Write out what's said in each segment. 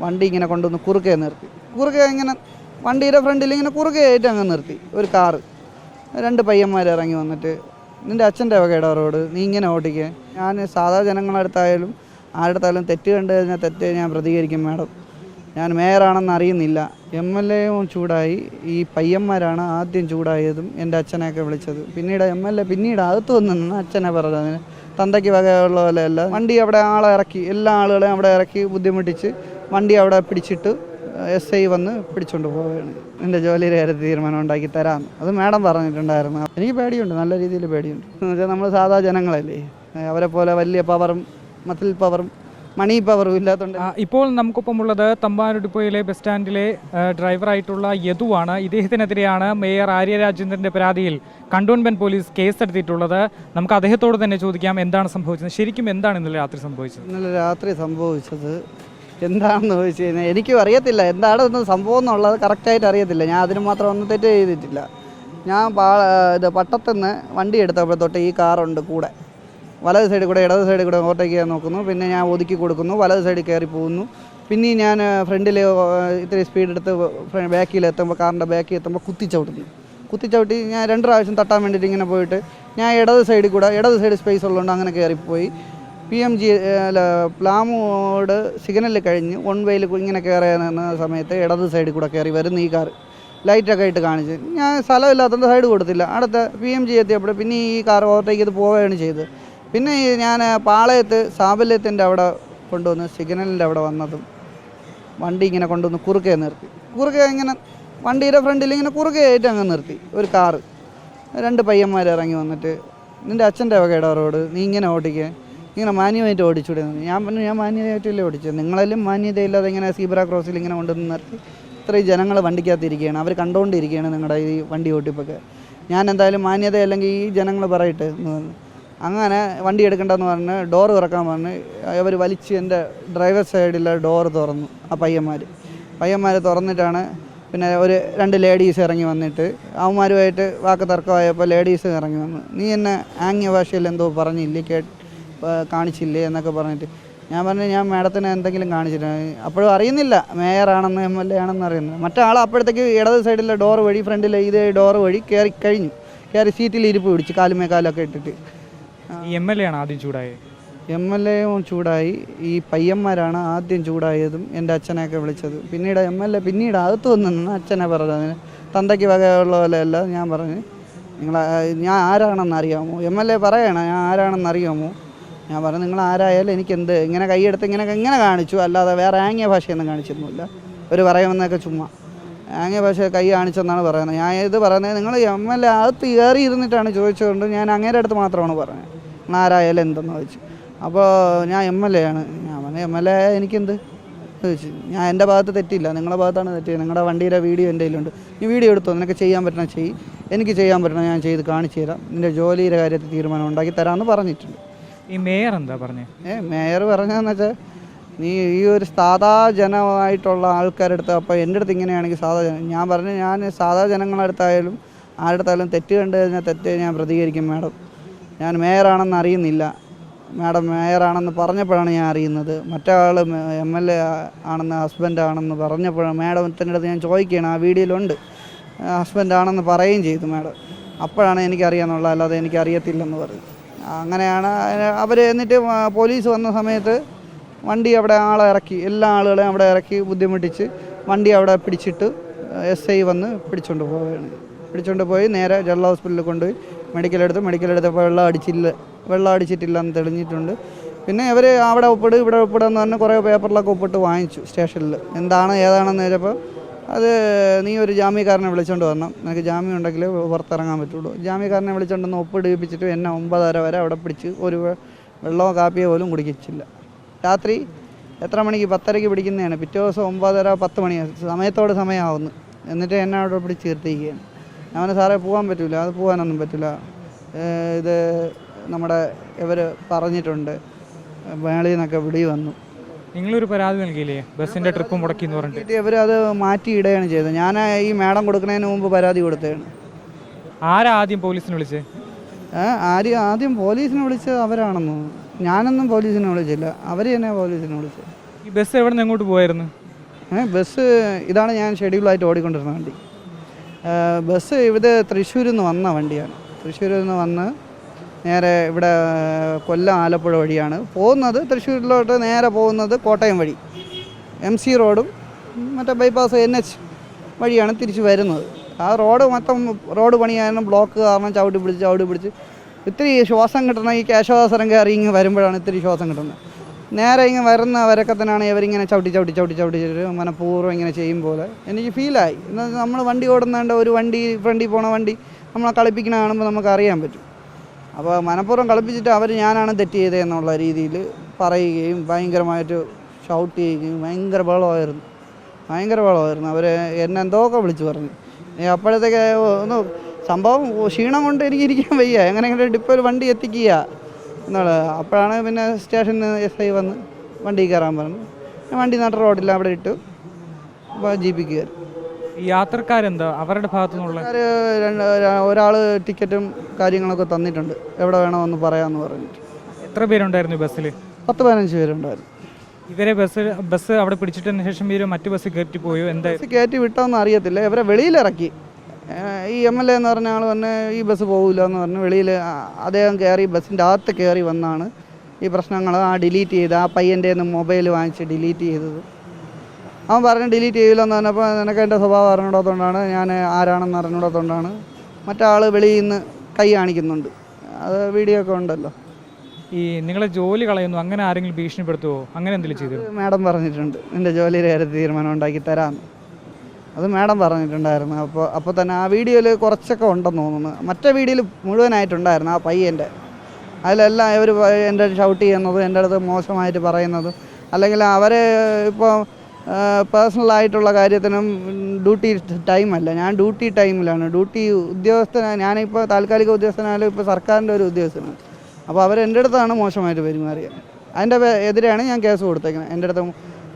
വണ്ടി ഇങ്ങനെ കൊണ്ടുവന്ന് കുറുകെ നിർത്തി. കുറുകെ ഇങ്ങനെ വണ്ടിയുടെ ഫ്രണ്ടിൽ ഇങ്ങനെ കുറുകെ ആയിട്ട് അങ്ങ് നിർത്തി. ഒരു കാറ്, 2 പയ്യന്മാർ ഇറങ്ങി വന്നിട്ട്, നിൻ്റെ അച്ഛൻ്റെ വകയുടെ റോഡ്, നീ ഇങ്ങനെ ഓടിക്കുക. ഞാൻ സാധാ ജനങ്ങളടുത്തായാലും ആരുടെത്തായാലും തെറ്റ് കണ്ടു കഴിഞ്ഞാൽ തെറ്റ് ഞാൻ പ്രതികരിക്കും മാഡം. ഞാൻ മേയറാണെന്ന് അറിയുന്നില്ല. MLA ചൂടായി. ഈ പയ്യന്മാരാണ് ആദ്യം ചൂടായതും എൻ്റെ അച്ഛനെയൊക്കെ വിളിച്ചത്. പിന്നീട് MLA പിന്നീട് അകത്ത് വന്ന് അച്ഛനെ പറഞ്ഞത് തന്തയ്ക്ക് വകയുള്ള പോലെയല്ല. വണ്ടി അവിടെ ആളെ ഇറക്കി, എല്ലാ ആളുകളെയും അവിടെ ഇറക്കി ബുദ്ധിമുട്ടിച്ച് വണ്ടി അവിടെ പിടിച്ചിട്ട് SI വന്ന് പിടിച്ചുകൊണ്ട് പോവുകയാണ്. എൻ്റെ ജോലിയുടെ കാര്യത്തിൽ തീരുമാനം ഉണ്ടാക്കി തരാമെന്ന് അത് മാഡം പറഞ്ഞിട്ടുണ്ടായിരുന്നു. എനിക്ക് പേടിയുണ്ട്, നല്ല രീതിയിൽ പേടിയുണ്ട്. എന്ന് വെച്ചാൽ നമ്മൾ സാധാ ജനങ്ങളല്ലേ, അവരെ പോലെ വലിയ പവറും മസിൽ പവറും മണി പവറും ഇല്ലാത്തതുകൊണ്ട്. ഇപ്പോൾ നമുക്കൊപ്പമുള്ളത് തമ്പാനൂർ ഡിപ്പോയിലെ ബസ് സ്റ്റാൻഡിലെ ഡ്രൈവറായിട്ടുള്ള യദുവാണ്. ഇദ്ദേഹത്തിനെതിരെയാണ് മേയർ ആര്യ രാജേന്ദ്രൻ്റെ പരാതിയിൽ കണ്ടോൺമെന്റ് പോലീസ് കേസെടുത്തിട്ടുള്ളത്. നമുക്ക് അദ്ദേഹത്തോട് തന്നെ ചോദിക്കാം എന്താണ് സംഭവിച്ചത്, ശരിക്കും എന്താണ് ഇന്നലെ രാത്രി സംഭവിച്ചത്? ഇന്നലെ രാത്രി സംഭവിച്ചത് എന്താണെന്ന് ചോദിച്ചു കഴിഞ്ഞാൽ എനിക്കും അറിയത്തില്ല. എന്താണ് സംഭവം എന്നുള്ളത് കറക്റ്റായിട്ട് അറിയത്തില്ല. ഞാൻ അതിന് മാത്രം ഒന്നും തെറ്റ് ചെയ്തിട്ടില്ല. ഞാൻ പട്ടത്തുനിന്ന് വണ്ടി എടുത്തപ്പോൾ തൊട്ട് ഈ കാറുണ്ട് കൂടെ, വലത് സൈഡിൽ കൂടെ ഇടത് സൈഡിൽ കൂടെ ഓവർടേക്ക് ചെയ്യാൻ നോക്കുന്നു. പിന്നെ ഞാൻ ഒതുക്കി കൊടുക്കുന്നു, വലത് സൈഡിൽ കയറി പോകുന്നു. പിന്നെ ഞാൻ ഫ്രണ്ടിൽ ഇത്തിരി സ്പീഡ് എടുത്ത് ബാക്കിലെത്തുമ്പോൾ, കാറിൻ്റെ ബാക്കിൽ എത്തുമ്പോൾ കുത്തിച്ചവിട്ടി ഞാൻ 2 പ്രാവശ്യം തട്ടാൻ വേണ്ടിയിട്ട് ഇങ്ങനെ പോയിട്ട് ഞാൻ ഇടത് സൈഡ് സ്പേസ് ഉള്ളതുകൊണ്ട് അങ്ങനെ കയറിപ്പോയി. PMG പ്ലാമോട് സിഗ്നൽ കഴിഞ്ഞ് 1 വേയിൽ ഇങ്ങനെ കയറിയുന്ന സമയത്ത് ഇടത് സൈഡിൽ കൂടെ കയറി വരുന്ന ഈ കാർ ലൈറ്റൊക്കെ ഇട്ട് കാണിച്ച് ഞാൻ സ്ഥലമില്ലാത്തതുകൊണ്ട് സൈഡ് കൊടുത്തില്ല. അടുത്ത PMG എത്തിയപ്പോൾ പിന്നെ ഈ കാർ ഓവർടേക്ക് ചെയ്ത് പോവുകയാണ് ചെയ്തത്. പിന്നെ ഞാൻ പാളയത്ത് സാബല്യത്തിൻ്റെ അവിടെ കൊണ്ടുവന്ന് സിഗ്നലിൻ്റെ അവിടെ വന്നതും വണ്ടി ഇങ്ങനെ കൊണ്ടുവന്ന് കുറുകെ നിർത്തി. കുറുകെ ഇങ്ങനെ വണ്ടിയുടെ ഫ്രണ്ടിൽ ഇങ്ങനെ കുറുകെ ആയിട്ട് അങ്ങ് നിർത്തി. ഒരു കാറ്, 2 പയ്യന്മാർ ഇറങ്ങി വന്നിട്ട്, നിൻ്റെ അച്ഛൻ്റെ വകയുടെ റോഡ്, നീ ഇങ്ങനെ ഓടിക്കുക, ഇങ്ങനെ മാന്യമായിട്ട് ഓടിച്ചൂടെ. ഞാൻ പറഞ്ഞു ഞാൻ മാന്യമായിട്ടല്ലേ ഓടിച്ചത്, നിങ്ങളെല്ലാം മാന്യതയില്ലാതെ ഇങ്ങനെ സീബ്ര ക്രോസിൽ ഇങ്ങനെ കൊണ്ടുവന്ന് നിർത്തി. ഇത്രയും ജനങ്ങൾ വണ്ടിക്കകത്തിരിക്കുകയാണ്, അവർ കണ്ടുകൊണ്ടിരിക്കുകയാണ് നിങ്ങളുടെ ഈ വണ്ടി ഓട്ടിപ്പൊക്കെ. ഞാൻ എന്തായാലും മാന്യത അല്ലെങ്കിൽ ഈ ജനങ്ങൾ പറയട്ടെ എന്ന് പറഞ്ഞു. അങ്ങനെ വണ്ടി എടുക്കണ്ടെന്ന് പറഞ്ഞ് ഡോറ് തുറക്കാൻ പറഞ്ഞ് അവർ വലിച്ച് എൻ്റെ ഡ്രൈവർ സൈഡിലെ ഡോറ് തുറന്നു. ആ പയ്യന്മാർ തുറന്നിട്ടാണ് പിന്നെ ഒരു 2 ലേഡീസ് ഇറങ്ങി വന്നിട്ട് അവന്മാരുമായിട്ട് വാക്ക് തർക്കമായപ്പോൾ ലേഡീസ് ഇറങ്ങി വന്നു. നീ എന്നെ ആംഗ്യ ഭാഷയിൽ എന്തോ പറഞ്ഞില്ലേ, കാണിച്ചില്ലേ എന്നൊക്കെ പറഞ്ഞിട്ട് ഞാൻ പറഞ്ഞു ഞാൻ മാഡത്തിന് എന്തെങ്കിലും കാണിച്ചിട്ടുണ്ട്. അപ്പോഴും അറിയുന്നില്ല മേയറാണെന്ന് MLA ആണെന്ന് അറിയുന്നത്. മറ്റാൾ അപ്പോഴത്തേക്ക് ഇടത് സൈഡിലെ ഡോറ് വഴി ഫ്രണ്ടിലെ ഇതേ ഡോറ് വഴി കയറി സീറ്റിൽ ഇരിപ്പ് പിടിച്ച് കാലൊക്കെ ഇട്ടിട്ട്. MLA ആണ് ആദ്യം ചൂടായത്. MLA ചൂടായി. ഈ പയ്യന്മാരാണ് ആദ്യം ചൂടായതും എൻ്റെ അച്ഛനെയൊക്കെ വിളിച്ചത്. പിന്നീട് MLA പിന്നീട് അകത്ത് വന്ന് അച്ഛനെ പറഞ്ഞത് തന്തയ്ക്ക് വകയുള്ള പോലെയല്ല. ഞാൻ പറഞ്ഞു ഞാൻ ആരാണെന്ന് അറിയാമോ, MLA പറയണം ഞാൻ ആരാണെന്ന് അറിയാമോ. ഞാൻ പറഞ്ഞു നിങ്ങൾ ആരായാലും എനിക്കെന്ത്, ഇങ്ങനെ കൈയെടുത്ത് ഇങ്ങനെ കാണിച്ചു, അല്ലാതെ വേറെ ആംഗ്യ ഭാഷയൊന്നും കാണിച്ചിരുന്നില്ല. ഒരു പറയുമെന്നൊക്കെ ചുമ്മാ ആംഗ്യ ഭാഷ കൈ കാണിച്ചെന്നാണ് പറയുന്നത്. ഞാൻ ഇത് പറയുന്നത് നിങ്ങൾ MLA അകത്ത് കയറി ഇരുന്നിട്ടാണ് ചോദിച്ചതുകൊണ്ട് ഞാൻ അങ്ങേരുടെ അടുത്ത് മാത്രമാണ് പറഞ്ഞത് നിങ്ങൾ ആരായാലും എന്തെന്ന് ചോദിച്ചു. അപ്പോൾ ഞാൻ MLA ആണ്. ഞാൻ പറഞ്ഞു MLA എനിക്കെന്ത് ചോദിച്ചു. ഞാൻ എൻ്റെ ഭാഗത്ത് തെറ്റില്ല, നിങ്ങളുടെ ഭാഗത്താണ് തെറ്റിയത്. നിങ്ങളുടെ വണ്ടിയുടെ വീഡിയോ എൻ്റെ കയ്യിലുണ്ട്, നീ വീഡിയോ എടുത്തോ, നിനക്ക് ചെയ്യാൻ പറ്റണം ചെയ്യ്, എനിക്ക് ചെയ്യാൻ പറ്റണം ഞാൻ ചെയ്ത് കാണിച്ചു തരാം, നിൻ്റെ ജോലിയുടെ കാര്യത്തിൽ തീരുമാനം ഉണ്ടാക്കി തരാമെന്ന് പറഞ്ഞിട്ടുണ്ട്. ഈ മേയർ എന്താ പറഞ്ഞത്? മേയർ പറഞ്ഞതെന്ന് വെച്ചാൽ നീ ഈ ഒരു സാധാ ജനമായിട്ടുള്ള ആൾക്കാരുടെ അടുത്ത്, അപ്പോൾ എൻ്റെ അടുത്ത് ഇങ്ങനെയാണെങ്കിൽ സാധാ ജനം. ഞാൻ പറഞ്ഞു ഞാൻ സാധാ ജനങ്ങളടുത്തായാലും ആരുടെത്തായാലും തെറ്റ് കണ്ടു കഴിഞ്ഞാൽ തെറ്റ് ഞാൻ പ്രതികരിക്കും മാഡം. ഞാൻ മേയറാണെന്ന് അറിയുന്നില്ല. മാഡം മേയറാണെന്ന് പറഞ്ഞപ്പോഴാണ് ഞാൻ അറിയുന്നത്. മറ്റാൾ MLA ആണെന്ന് ഹസ്ബൻഡാണെന്ന് പറഞ്ഞപ്പോഴാണ് മാഡത്തിൻ്റെ അടുത്ത് ഞാൻ ചോദിക്കുകയാണ്, ആ വീഡിയോയിലുണ്ട്, ഹസ്ബൻഡാണെന്ന് പറയുകയും ചെയ്തു മാഡം. അപ്പോഴാണ് എനിക്കറിയാമെന്നുള്ളത്, അല്ലാതെ എനിക്കറിയത്തില്ലെന്ന് പറഞ്ഞു. അങ്ങനെയാണ് അവർ. എന്നിട്ട് പോലീസ് വന്ന സമയത്ത് വണ്ടി അവിടെ ആളെ ഇറക്കി, എല്ലാ ആളുകളെയും അവിടെ ഇറക്കി ബുദ്ധിമുട്ടിച്ച് വണ്ടി അവിടെ പിടിച്ചിട്ട് SI വന്ന് പിടിച്ചുകൊണ്ട് പോയി നേരെ ജനറൽ ഹോസ്പിറ്റലിൽ കൊണ്ടുപോയി മെഡിക്കലെടുത്തപ്പോൾ വെള്ളം അടിച്ചിട്ടില്ല എന്ന് തെളിഞ്ഞിട്ടുണ്ട്. പിന്നെ ഇവർ അവിടെ ഒപ്പിട് ഇവിടെ ഒപ്പിടുമെന്ന് പറഞ്ഞ് കുറേ പേപ്പറിലൊക്കെ ഒപ്പിട്ട് വാങ്ങിച്ചു സ്റ്റേഷനിൽ. എന്താണ് ഏതാണെന്ന് ചോദിച്ചപ്പോൾ അത് നീ ഒരു ജാമ്യക്കാരനെ വിളിച്ചുകൊണ്ട് വരണം, നിനക്ക് ജാമ്യം ഉണ്ടെങ്കിൽ പുറത്തിറങ്ങാൻ പറ്റുള്ളൂ. ജാമ്യക്കാരനെ വിളിച്ചുകൊണ്ടൊന്ന് ഒപ്പിടിപ്പിച്ചിട്ട് എന്നെ 9:30 വരെ അവിടെ പിടിച്ച് ഒരു വെള്ളമോ കാപ്പിയോ പോലും കുടിക്കിച്ചില്ല. രാത്രി എത്ര മണിക്ക്, 10:30 പിടിക്കുന്നതാണ്. പിറ്റേ ദിവസം 9:30 10 മണി സമയമാവുന്നു. എന്നിട്ട് എന്നെ അവിടെ പിടിച്ച് നിർത്തിയിരിക്കുകയാണ്. ഞാൻ സാറേ പോകാൻ പറ്റില്ല, അത് പോകാനൊന്നും പറ്റില്ല, ഇത് നമ്മുടെ ഇവർ പറഞ്ഞിട്ടുണ്ട്, മേളിൽ നിന്നൊക്കെ വിളി വന്നു. നിങ്ങളൊരു പരാതി നൽകിയില്ലേ ബസ്സിൻ്റെ ട്രിപ്പ് മുടക്കി എന്ന് പറഞ്ഞിട്ട്? ഇവരത് മാറ്റിയിടുകയാണ് ചെയ്തത്. ഞാൻ ഈ മാഡം കൊടുക്കുന്നതിന് മുമ്പ് പരാതി കൊടുത്തതാണ്. ആദ്യം പോലീസിനെ വിളിച്ചത്? ആദ്യം പോലീസിനെ വിളിച്ചത് അവരാണെന്ന്. ഞാനൊന്നും പോലീസിനെ വിളിച്ചില്ല, അവർ തന്നെ പോലീസിനെ വിളിച്ചത്. ഈ ബസ് എവിടെ നിന്ന് എങ്ങോട്ട് പോയായിരുന്നു? ബസ് ഇതാണ് ഞാൻ ഷെഡ്യൂളായിട്ട് ഓടിക്കൊണ്ടിരുന്ന വണ്ടി. ബസ് ഇത് തൃശ്ശൂരിൽ നിന്ന് വന്ന വണ്ടിയാണ്. തൃശ്ശൂരിൽ നിന്ന് വന്ന് നേരെ ഇവിടെ കൊല്ലം ആലപ്പുഴ വഴിയാണ് പോകുന്നത്. തൃശ്ശൂരിലോട്ട് നേരെ പോകുന്നത് കോട്ടയം വഴി MC റോഡും മറ്റേ ബൈപ്പാസ് NH വഴിയാണ് തിരിച്ച് വരുന്നത്. ആ റോഡ് മൊത്തം റോഡ് പണിയാനും ബ്ലോക്ക് കാരണം ചവിട്ടി പിടിച്ച് ഇത്തിരി ശ്വാസം കിട്ടണം. ഈ കേശവാസരം കയറി ഇങ്ങ് വരുമ്പോഴാണ് ഇത്തിരി ശ്വാസം കിട്ടുന്നത്. നേരെ ഇങ്ങ് വരുന്ന വരക്കത്തിനാണ് ഇവരിങ്ങനെ ചവിട്ടി മനഃപൂർവ്വം ഇങ്ങനെ ചെയ്യും പോലെ എനിക്ക് ഫീലായി. എന്നാൽ നമ്മൾ വണ്ടി ഓടുന്നേണ്ട ഒരു വണ്ടി ഫ്രണ്ടിൽ പോണ വണ്ടി നമ്മളെ കളിപ്പിക്കണ കാണുമ്പോൾ നമുക്ക് അറിയാൻ പറ്റും. അപ്പോൾ മനഃപൂർവ്വം കളിപ്പിച്ചിട്ട് അവർ ഞാനാണ് തെറ്റ് ചെയ്തതെന്നുള്ള രീതിയിൽ പറയുകയും ഭയങ്കരമായിട്ട് ഷൗട്ട് ചെയ്യുകയും ഭയങ്കര ബഹളമായിരുന്നു. അവർ എന്നെ എന്തൊക്കെ വിളിച്ച് പറഞ്ഞു. അപ്പോഴത്തേക്ക് ഒന്ന് സംഭവം ക്ഷീണം കൊണ്ട് എനിക്ക് ഇരിക്കാൻ വയ്യ, എങ്ങനെയെങ്കിലും ഡിപ്പോയിൽ വണ്ടി എത്തിക്കുക എന്നുള്ളത്. അപ്പോഴാണ് പിന്നെ സ്റ്റേഷനിൽ SI വന്ന് വണ്ടി കയറാൻ പറഞ്ഞു. വണ്ടി നട്ട റോഡിൽ അവിടെ ഇട്ടു. അപ്പോൾ ജീപ്പിൽ കയറി. യാത്രക്കാരെന്താ അവരുടെ ഭാഗത്തു നിന്നുള്ള ഒരാൾ ടിക്കറ്റും കാര്യങ്ങളൊക്കെ തന്നിട്ടുണ്ട്, എവിടെ വേണമെന്ന് പറയാമെന്ന് പറഞ്ഞിട്ട്. എത്ര പേരുണ്ടായിരുന്നു ബസ്സിൽ? 10-15 പേരുണ്ടായിരുന്നു. ഇവരെ ബസ് അവിടെ പിടിച്ചിട്ടതിന് ശേഷം ഇവർ മറ്റു ബസ് കയറ്റി പോയോ? ബസ് കയറ്റി വിട്ടോന്നും അറിയത്തില്ല. ഇവരെ വെളിയിലിറക്കി. ഈ MLA എന്ന് പറഞ്ഞ ആൾ വന്ന് ഈ ബസ് പോകില്ല എന്ന് പറഞ്ഞ് വെളിയിൽ അദ്ദേഹം കയറി ബസ്സിൻ്റെ അകത്ത് കയറി വന്നാണ് ഈ പ്രശ്നങ്ങൾ ഡിലീറ്റ് ചെയ്ത് ആ പയ്യൻ്റെ മൊബൈൽ വാങ്ങിച്ച് ഡിലീറ്റ് ചെയ്തത്. അവൻ പറഞ്ഞ് ഡിലീറ്റ് ചെയ്യില്ലെന്ന് പറഞ്ഞപ്പോൾ നിനക്ക് എൻ്റെ സ്വഭാവം അറിഞ്ഞൂടാത്തതുകൊണ്ടാണ്, ഞാൻ ആരാണെന്ന് അറിഞ്ഞൂടാത്തതുകൊണ്ടാണ്. മറ്റാൾ വെളിയിൽ നിന്ന് കൈ കാണിക്കുന്നുണ്ട്, അത് വീഡിയോ ഒക്കെ ഉണ്ടല്ലോ. ഈ നിങ്ങളെ ജോലി കളയുന്നു അങ്ങനെ ആരെങ്കിലും ഭീഷണിപ്പെടുത്തുമോ? അങ്ങനെ എന്തെങ്കിലും ചെയ്തു? മാഡം പറഞ്ഞിട്ടുണ്ട് എൻ്റെ ജോലിയുടെ കാര്യത്തിൽ തീരുമാനം ഉണ്ടാക്കി തരാമെന്ന്. അത് മാഡം പറഞ്ഞിട്ടുണ്ടായിരുന്നു. അപ്പോൾ തന്നെ ആ വീഡിയോയിൽ കുറച്ചൊക്കെ ഉണ്ടെന്ന് തോന്നുന്നു. മറ്റേ വീഡിയോയിൽ മുഴുവനായിട്ടുണ്ടായിരുന്നു ആ പയ്യൻ്റെ. അതിലെല്ലാം ഇവർ എൻ്റെ ഷൗട്ട് ചെയ്യുന്നതും എൻ്റെ അടുത്ത് മോശമായിട്ട് പറയുന്നതും, അല്ലെങ്കിൽ അവരെ ഇപ്പോൾ പേഴ്സണലായിട്ടുള്ള കാര്യത്തിനും ഡ്യൂട്ടി ടൈമല്ല, ഞാൻ ഡ്യൂട്ടി ടൈമിലാണ്. ഡ്യൂട്ടി ഉദ്യോഗസ്ഥനാണ് ഞാനിപ്പോൾ, താൽക്കാലിക ഉദ്യോഗസ്ഥനായാലും ഇപ്പോൾ സർക്കാരിൻ്റെ ഒരു ഉദ്യോഗസ്ഥനാണ്. അപ്പോൾ അവരെൻ്റെ അടുത്താണ് മോശമായിട്ട് പെരുമാറിയത്. അതിൻ്റെ എതിരെയാണ് ഞാൻ കേസ് കൊടുത്തേക്കുന്നത്. എൻ്റെ അടുത്ത്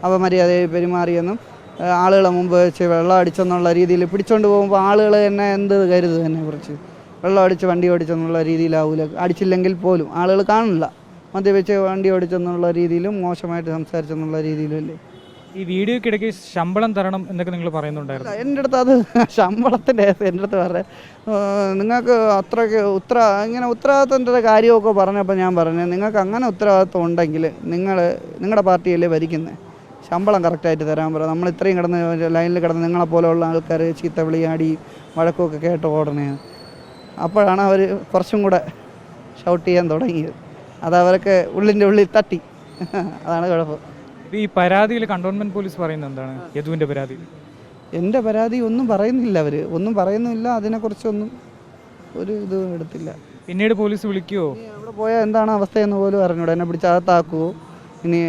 അപമര്യാദയായി പെരുമാറിയെന്നും ആളുകളെ മുമ്പ് വെച്ച് വെള്ളം അടിച്ചെന്നുള്ള രീതിയിൽ പിടിച്ചുകൊണ്ട് പോകുമ്പോൾ ആളുകൾ എന്നെ എന്ത് കരുതും, എന്നെ കുറിച്ച് വെള്ളം അടിച്ച് വണ്ടി ഓടിച്ചെന്നുള്ള രീതിയിലാവൂല. അടിച്ചില്ലെങ്കിൽ പോലും ആളുകൾ കാണില്ല. മദ്യപിച്ച് വണ്ടി ഓടിച്ചെന്നുള്ള രീതിയിലും മോശമായിട്ട് സംസാരിച്ചെന്നുള്ള രീതിയിലല്ലേ. ഈ വീഡിയോക്കിടയ്ക്ക് ശമ്പളം തരണം എന്നൊക്കെ നിങ്ങൾ പറയുന്നുണ്ടായിരുന്നു. എൻ്റെ അടുത്ത് അത് ശമ്പളത്തിൻ്റെ എൻ്റെ അടുത്ത് പറയാം, നിങ്ങൾക്ക് അത്രയ്ക്ക് ഇങ്ങനെ ഉത്തരവാദിത്തത്തിൻ്റെ കാര്യമൊക്കെ പറഞ്ഞപ്പോൾ ഞാൻ പറഞ്ഞു, നിങ്ങൾക്ക് അങ്ങനെ ഉത്തരവാദിത്വം ഉണ്ടെങ്കിൽ നിങ്ങളുടെ പാർട്ടിയല്ലേ ഭരിക്കുന്നത്, ശമ്പളം കറക്റ്റായിട്ട് തരാൻ പറയാം. നമ്മൾ ഇത്രയും കിടന്ന് ലൈനിൽ കിടന്ന് നിങ്ങളെപ്പോലെയുള്ള ആൾക്കാർ ചീത്ത വിളിയാടി വഴക്കമൊക്കെ കേട്ട് ഓടണേ. അപ്പോഴാണ് അവർ കുറച്ചും കൂടെ ഷൗട്ട് ചെയ്യാൻ തുടങ്ങിയത്. അതവർക്ക് ഉള്ളിൻ്റെ ഉള്ളിൽ തട്ടി. അതാണ് കുഴപ്പം. ഈ പരാതിയിൽ കണ്ടോൺമെൻറ് പോലീസ് പറയുന്നത് എന്താണ്? യദുവിൻ്റെ പരാതി? എൻ്റെ പരാതി ഒന്നും പറയുന്നില്ല, അവർ ഒന്നും പറയുന്നില്ല. അതിനെക്കുറിച്ചൊന്നും ഒരു ഇതും എടുത്തില്ല. പിന്നീട് പോലീസ് വിളിക്കുമോ? അവിടെ പോയാൽ എന്താണ് അവസ്ഥയെന്ന് പോലും അറിഞ്ഞൂടാ. എന്നെ പിടിച്ച് അകത്താക്കുമോ, ഇനി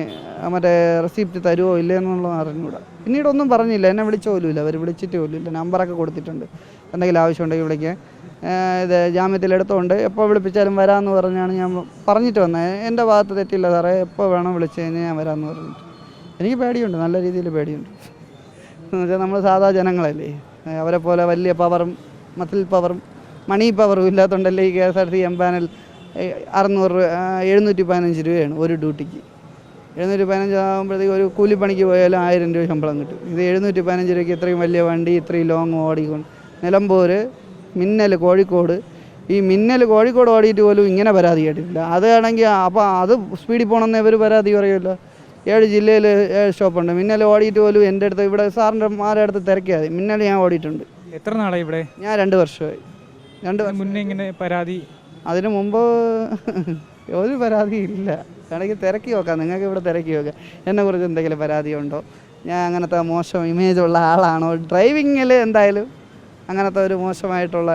മറ്റേ റെസിപ്റ്റ് തരുമോ ഇല്ലയെന്നുള്ളത് അറിഞ്ഞൂടാ. പിന്നീടൊന്നും പറഞ്ഞില്ല, എന്നെ വിളിച്ചോ പോലുമില്ല. അവർ വിളിച്ചിട്ട് പോലുമില്ല. നമ്പറൊക്കെ കൊടുത്തിട്ടുണ്ട്, എന്തെങ്കിലും ആവശ്യമുണ്ടെങ്കിൽ വിളിക്കാൻ. ഇത് ജാമ്യത്തിലെടുത്തുകൊണ്ട് എപ്പോൾ വിളിപ്പിച്ചാലും വരാമെന്ന് പറഞ്ഞാണ് ഞാൻ പറഞ്ഞിട്ട് വന്നത്. എൻ്റെ ഭാഗത്ത് തെറ്റില്ല സാറേ, എപ്പോൾ വേണം വിളിച്ച് കഴിഞ്ഞാൽ ഞാൻ വരാമെന്ന് പറഞ്ഞിട്ട്. എനിക്ക് പേടിയുണ്ട്, നല്ല രീതിയിൽ പേടിയുണ്ട്. എന്ന് വെച്ചാൽ നമ്മൾ സാധാ ജനങ്ങളല്ലേ, അവരെ പോലെ വലിയ പവറും മസിൽ പവറും മണി പവറും ഇല്ലാത്തതുകൊണ്ടല്ലേ ഈ KSRTC എംപാനൽ 715 രൂപയാണ് ഒരു ഡ്യൂട്ടിക്ക്. 715 ആകുമ്പോഴത്തേക്ക് ഒരു കൂലിപ്പണിക്ക് പോയാലും 1000 രൂപ ശമ്പളം കിട്ടും. ഇത് 715 രൂപയ്ക്ക് ഇത്രയും വലിയ വണ്ടി ഇത്രയും ലോങ് ഓടിക്കൊണ്ട് നിലമ്പൂർ മിന്നൽ കോഴിക്കോട്, ഈ മിന്നൽ കോഴിക്കോട് ഓടിയിട്ട് പോലും ഇങ്ങനെ പരാതി കേട്ടിട്ടില്ല. അതാണെങ്കിൽ അപ്പോൾ അത് സ്പീഡിൽ പോകണമെന്ന് ഇവർ പരാതി പറയുമല്ലോ. 7 ജില്ലയിൽ 7 സ്റ്റോപ്പുണ്ട്. മിന്നൽ ഓടിയിട്ട് പോലും എൻ്റെ അടുത്ത് ഇവിടെ സാറിൻ്റെ മാരുടെ അടുത്ത് തിരക്കിയാൽ മതി. മിന്നൽ ഞാൻ ഓടിയിട്ടുണ്ട്. എത്ര നാളായി ഇവിടെ? ഞാൻ 2 വർഷമായി. 2 വർഷം മുന്നേ ഇങ്ങനെ പരാതി? അതിന് മുമ്പ് ഒരു പരാതിയില്ല. വേണമെങ്കിൽ തിരക്കി നോക്കാം, നിങ്ങൾക്ക് ഇവിടെ തിരക്കി നോക്കാം എന്നെക്കുറിച്ച് എന്തെങ്കിലും പരാതിയുണ്ടോ, ഞാൻ അങ്ങനത്തെ മോശം ഇമേജുള്ള ആളാണോ. ഡ്രൈവിങ്ങിൽ എന്തായാലും അങ്ങനത്തെ ഒരു മോശമായിട്ടുള്ള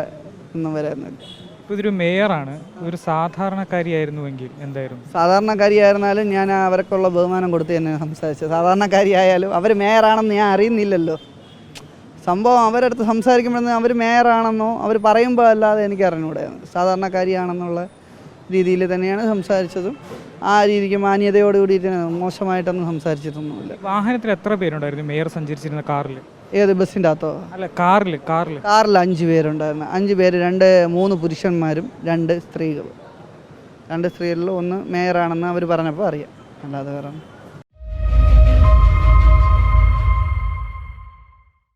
ഒന്നും വരുന്നില്ല. ഇപ്പോൾ ഇതൊരു മേയറാണ്, ഒരു സാധാരണക്കാരിയായിരുന്നുവെങ്കിൽ എന്തായിരുന്നു? സാധാരണക്കാരിയായിരുന്നാലും ഞാൻ അവർക്കുള്ള ബഹുമാനം കൊടുത്ത് തന്നെ സംസാരിച്ചത്. സാധാരണക്കാരിയായാലും അവർ മേയറാണെന്ന് ഞാൻ അറിയുന്നില്ലല്ലോ. സംഭവം അവരുടെ അടുത്ത് സംസാരിക്കുമ്പോഴൊന്നും അവർ മേയറാണെന്നോ അവർ പറയുമ്പോൾ അല്ലാതെ എനിക്ക് അറിഞ്ഞൂടെ. സാധാരണക്കാരിയാണെന്നുള്ള രീതിയിൽ തന്നെയാണ് സംസാരിച്ചതും. ആ രീതിക്ക് മാന്യതയോട് കൂടിയിട്ട് മോശമായിട്ടൊന്നും സംസാരിച്ചിട്ടൊന്നുമില്ല. വാഹനത്തിൽ എത്ര പേരുണ്ടായിരുന്നു മേയർ സഞ്ചരിച്ചിരുന്ന കാറിൽ? ഏത് ബസ്സിൻ്റെ അകത്തോ? അല്ല, കാറിൽ 5 പേരുണ്ടായിരുന്നു. 5 പേര്, 3 പുരുഷന്മാരും 2 സ്ത്രീകളും. 2 സ്ത്രീകളിൽ ഒന്ന് മേയറാണെന്ന് അവർ പറഞ്ഞപ്പോൾ അറിയാം, അല്ലാതെ വേറെ